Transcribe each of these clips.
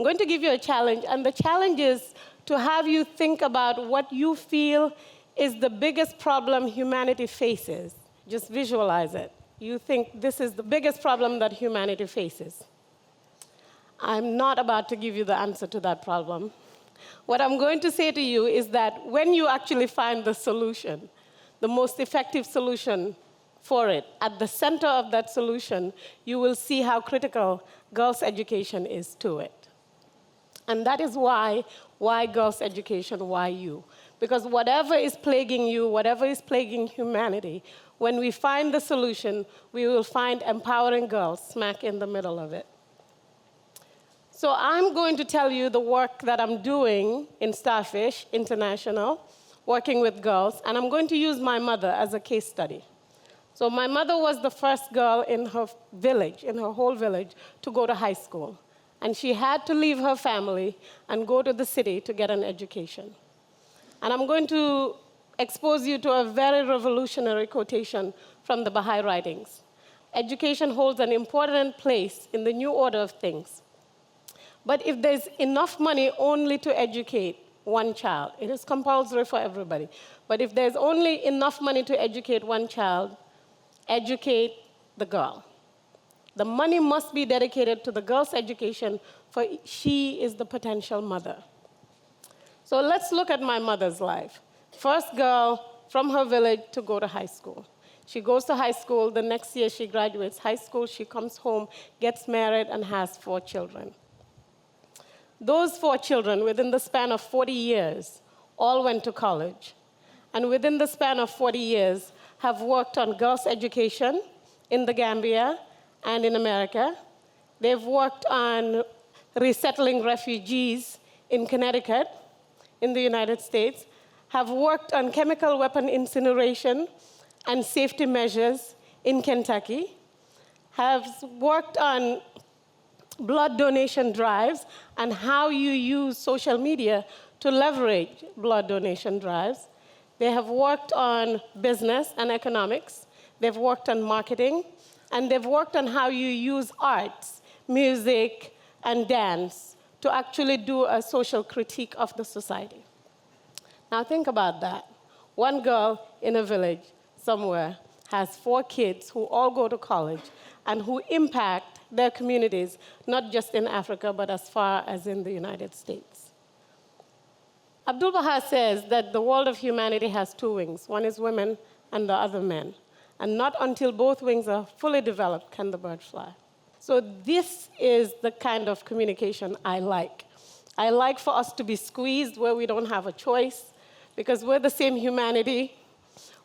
I'm going to give you a challenge, and the challenge is to have you think about what you feel is the biggest problem humanity faces. Just visualize it. You think this is the biggest problem that humanity faces. I'm not about to give you the answer to that problem. What I'm going to say to you is that when you actually find the solution, the most effective solution for it, at the center of that solution, you will see how critical girls' education is to it. And that is why girls' education, why you? Because whatever is plaguing you, whatever is plaguing humanity, when we find the solution, we will find empowering girls smack in the middle of it. So I'm going to tell you the work that I'm doing in Starfish International, working with girls, and I'm going to use my mother as a case study. So my mother was the first girl in her village, in her whole village, to go to high school. And she had to leave her family and go to the city to get an education. And I'm going to expose you to a very revolutionary quotation from the Baha'i writings. Education holds an important place in the new order of things. But if there's enough money only to educate one child, it is compulsory for everybody. But if there's only enough money to educate one child, educate the girl. The money must be dedicated to the girl's education, for she is the potential mother. So let's look at my mother's life. First girl from her village to go to high school. She goes to high school. The next year she graduates high school. She comes home, gets married, and has 4 children. Those 4 children, within the span of 40 years, all went to college. And within the span of 40 years, have worked on girls' education in the Gambia and in America. They've worked on resettling refugees in Connecticut, in the United States, have worked on chemical weapon incineration and safety measures in Kentucky, have worked on blood donation drives and how you use social media to leverage blood donation drives. They have worked on business and economics. They've worked on marketing. And they've worked on how you use arts, music, and dance to actually do a social critique of the society. Now think about that. One girl in a village somewhere has 4 kids who all go to college and who impact their communities, not just in Africa, but as far as in the United States. Abdu'l-Baha says that the world of humanity has 2 wings. One is women and the other men. And not until both wings are fully developed can the bird fly. So this is the kind of communication I like. I like for us to be squeezed where we don't have a choice, because we're the same humanity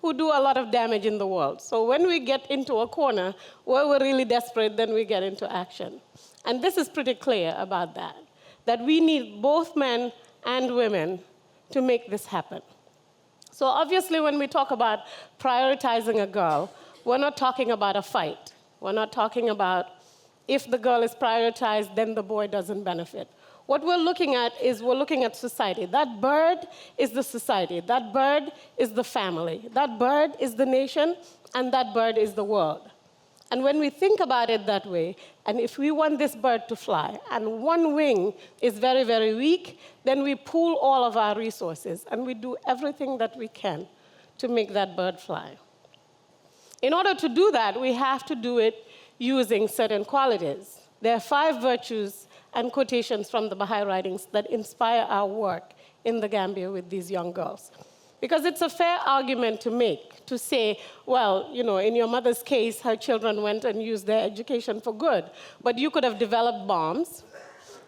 who do a lot of damage in the world. So when we get into a corner where we're really desperate, then we get into action. And this is pretty clear about that we need both men and women to make this happen. So obviously, when we talk about prioritizing a girl, we're not talking about a fight. We're not talking about if the girl is prioritized, then the boy doesn't benefit. What we're looking at is we're looking at society. That bird is the society. That bird is the family. That bird is the nation, and that bird is the world. And when we think about it that way, and if we want this bird to fly, and one wing is very, very weak, then we pool all of our resources, and we do everything that we can to make that bird fly. In order to do that, we have to do it using certain qualities. There are 5 virtues and quotations from the Baha'i writings that inspire our work in the Gambia with these young girls. Because it's a fair argument to make, to say, well, you know, in your mother's case, her children went and used their education for good. But you could have developed bombs,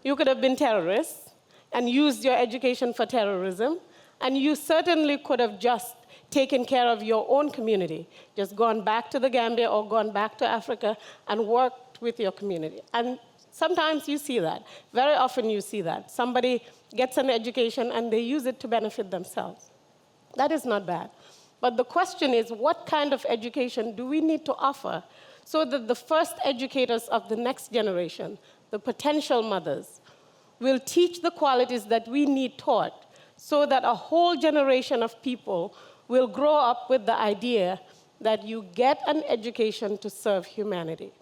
you could have been terrorists, and used your education for terrorism, and you certainly could have just taken care of your own community, just gone back to the Gambia or gone back to Africa and worked with your community. And sometimes you see that. Very often you see that. Somebody gets an education and they use it to benefit themselves. That is not bad. But the question is, what kind of education do we need to offer so that the first educators of the next generation, the potential mothers, will teach the qualities that we need taught so that a whole generation of people will grow up with the idea that you get an education to serve humanity.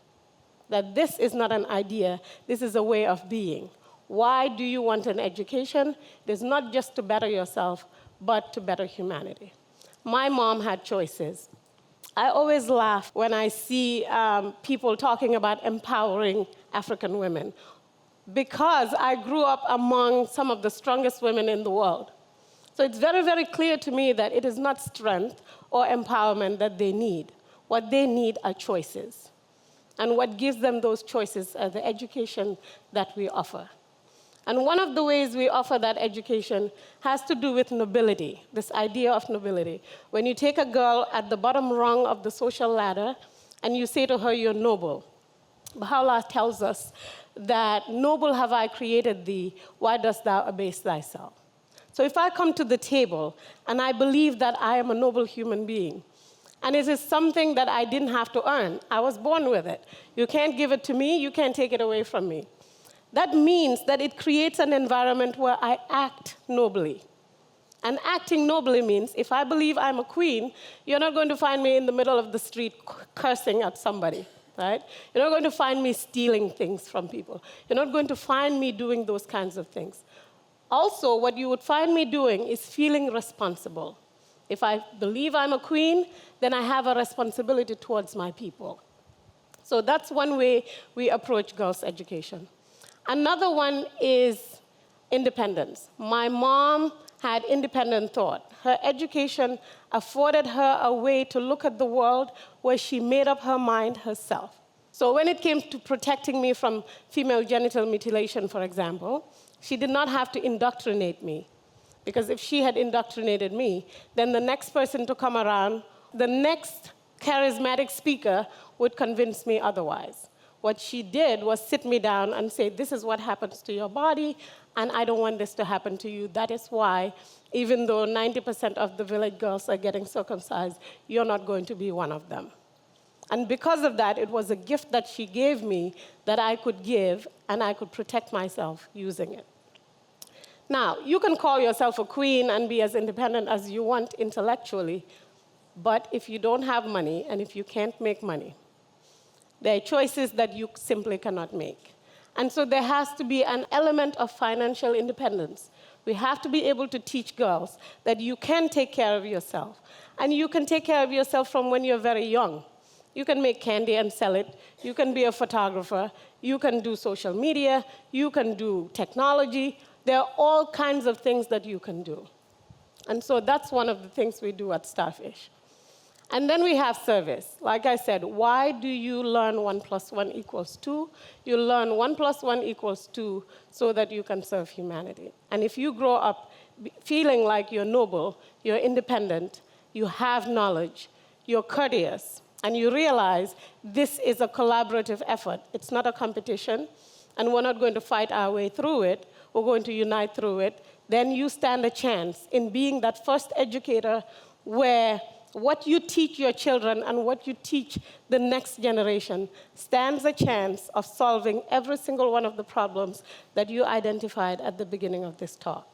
That this is not an idea, this is a way of being. Why do you want an education? It is not just to better yourself, but to better humanity. My mom had choices. I always laugh when I see people talking about empowering African women, because I grew up among some of the strongest women in the world. So it's very, very clear to me that it is not strength or empowerment that they need. What they need are choices. And what gives them those choices are the education that we offer. And one of the ways we offer that education has to do with nobility, this idea of nobility. When you take a girl at the bottom rung of the social ladder and you say to her, you're noble, Baha'u'llah tells us that noble have I created thee, why dost thou abase thyself? So if I come to the table and I believe that I am a noble human being, and it is something that I didn't have to earn, I was born with it. You can't give it to me, you can't take it away from me. That means that it creates an environment where I act nobly. And acting nobly means if I believe I'm a queen, you're not going to find me in the middle of the street cursing at somebody, right? You're not going to find me stealing things from people. You're not going to find me doing those kinds of things. Also, what you would find me doing is feeling responsible. If I believe I'm a queen, then I have a responsibility towards my people. So that's one way we approach girls' education. Another one is independence. My mom had independent thought. Her education afforded her a way to look at the world where she made up her mind herself. So when it came to protecting me from female genital mutilation, for example, she did not have to indoctrinate me. Because if she had indoctrinated me, then the next person to come around, the next charismatic speaker would convince me otherwise. What she did was sit me down and say, this is what happens to your body, and I don't want this to happen to you. That is why, even though 90% of the village girls are getting circumcised, you're not going to be one of them. And because of that, it was a gift that she gave me that I could give, and I could protect myself using it. Now, you can call yourself a queen and be as independent as you want intellectually, but if you don't have money and if you can't make money, there are choices that you simply cannot make. And so there has to be an element of financial independence. We have to be able to teach girls that you can take care of yourself. And you can take care of yourself from when you're very young. You can make candy and sell it. You can be a photographer. You can do social media. You can do technology. There are all kinds of things that you can do. And so that's one of the things we do at Starfish. And then we have service. Like I said, why do you learn 1 + 1 = 2? You learn 1 + 1 = 2 so that you can serve humanity. And if you grow up feeling like you're noble, you're independent, you have knowledge, you're courteous, and you realize this is a collaborative effort. It's not a competition, and we're not going to fight our way through it. We're going to unite through it. Then you stand a chance in being that first educator where what you teach your children and what you teach the next generation stands a chance of solving every single one of the problems that you identified at the beginning of this talk.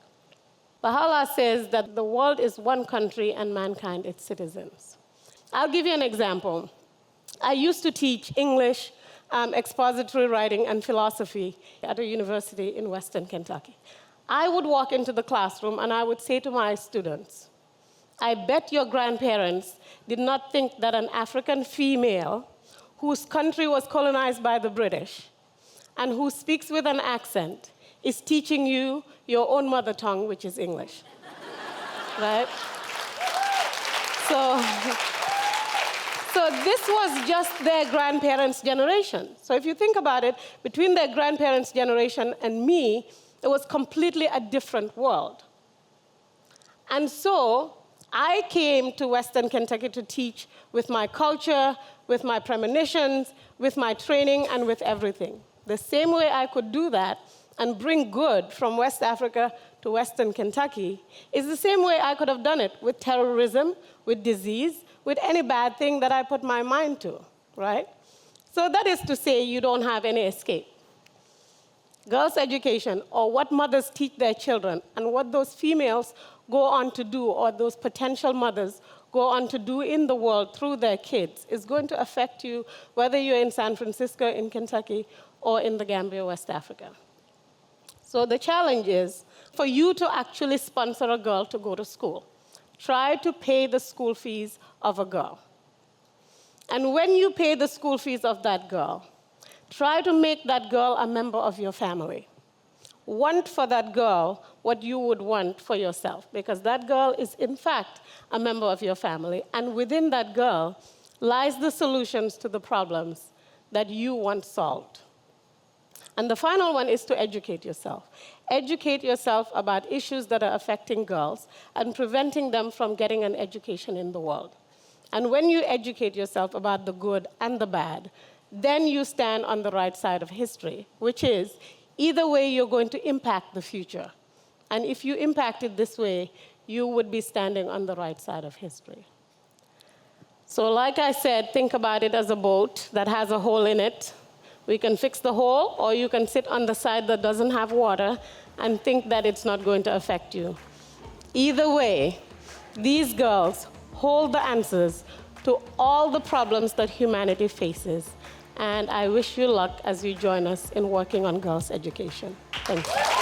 Baha'u'llah says that the world is one country and mankind its citizens. I'll give you an example. I used to teach English, expository writing, and philosophy at a university in Western Kentucky. I would walk into the classroom and I would say to my students, I bet your grandparents did not think that an African female whose country was colonized by the British and who speaks with an accent is teaching you your own mother tongue, which is English, right? So this was just their grandparents' generation. So if you think about it, between their grandparents' generation and me, it was completely a different world. And so I came to Western Kentucky to teach with my culture, with my premonitions, with my training, and with everything. The same way I could do that and bring good from West Africa to Western Kentucky is the same way I could have done it with terrorism, with disease, with any bad thing that I put my mind to, right? So that is to say you don't have any escape. Girls' education, or what mothers teach their children, and what those females go on to do, or those potential mothers go on to do in the world through their kids, is going to affect you whether you're in San Francisco, in Kentucky, or in the Gambia, West Africa. So the challenge is for you to actually sponsor a girl to go to school. Try to pay the school fees of a girl. And when you pay the school fees of that girl, try to make that girl a member of your family. Want for that girl what you would want for yourself, because that girl is, in fact, a member of your family. And within that girl lies the solutions to the problems that you want solved. And the final one is to educate yourself. Educate yourself about issues that are affecting girls and preventing them from getting an education in the world. And when you educate yourself about the good and the bad, then you stand on the right side of history, which is either way you're going to impact the future. And if you impact it this way, you would be standing on the right side of history. So like I said, think about it as a boat that has a hole in it. We can fix the hole, or you can sit on the side that doesn't have water and think that it's not going to affect you. Either way, these girls hold the answers to all the problems that humanity faces. And I wish you luck as you join us in working on girls' education. Thank you.